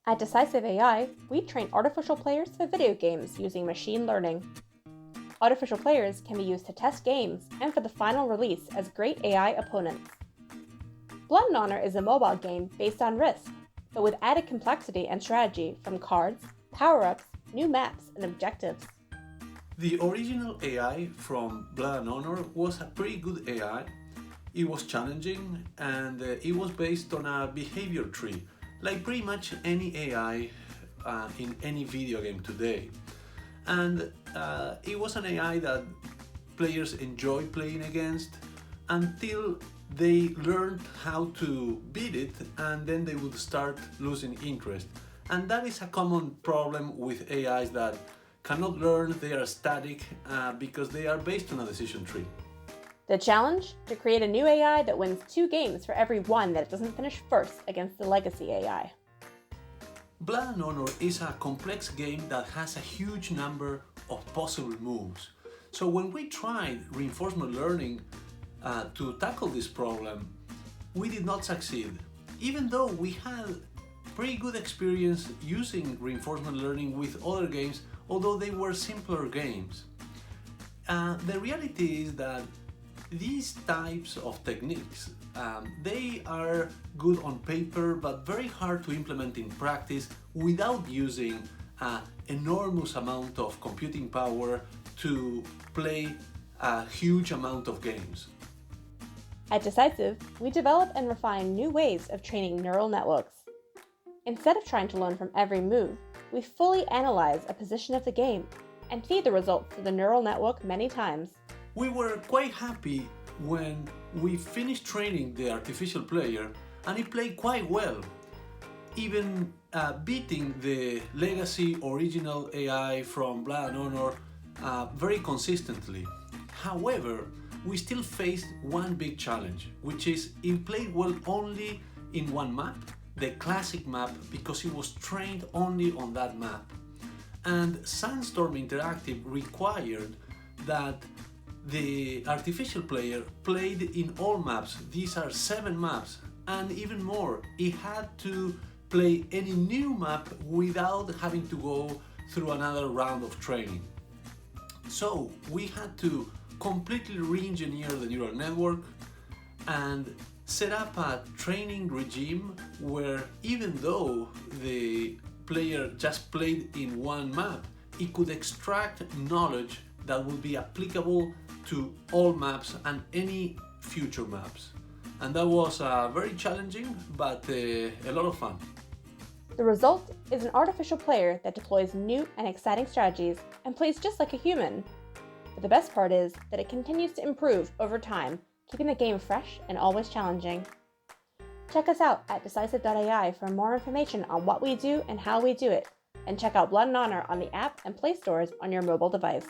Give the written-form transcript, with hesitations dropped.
At Decisive AI, we train artificial players for video games using machine learning. Artificial players can be used to test games and for the final release as great AI opponents. Blood and Honor is a mobile game based on Risk, but with added complexity and strategy from cards, power-ups, new maps, and objectives. The original AI from Blood and Honor was a pretty good AI. It was challenging and it was based on a behavior tree, like pretty much any AI in any video game today. And it was an AI that players enjoy playing against until they learned how to beat it, and then they would start losing interest. And that is a common problem with AIs that cannot learn, they are static because they are based on a decision tree. The challenge? To create a new AI that wins 2 games for every one that it doesn't finish first against the legacy AI. Blood and Honor is a complex game that has a huge number of possible moves. So when we tried reinforcement learning to tackle this problem, we did not succeed. Even though we had pretty good experience using reinforcement learning with other games, although they were simpler games. The reality is that these types of techniques, they are good on paper but very hard to implement in practice without using an enormous amount of computing power to play a huge amount of games. At Decisive, we develop and refine new ways of training neural networks. Instead of trying to learn from every move, we fully analyze a position of the game and feed the results to the neural network many times. We were quite happy when we finished training the artificial player and it played quite well, even beating the legacy original AI from Blood and Honor very consistently. However, we still faced one big challenge, which is it played well only in one map, the classic map, because it was trained only on that map. And Sandstorm Interactive required that the artificial player played in all maps. These are 7 maps, and even more, it had to play any new map without having to go through another round of training. So we had to completely re-engineer the neural network and set up a training regime where even though the player just played in one map, it could extract knowledge that would be applicable to all maps and any future maps. And that was very challenging, but a lot of fun. The result is an artificial player that deploys new and exciting strategies and plays just like a human. But the best part is that it continues to improve over time, keeping the game fresh and always challenging. Check us out at Decisive.ai for more information on what we do and how we do it, and check out Blood and Honor on the app and Play stores on your mobile device.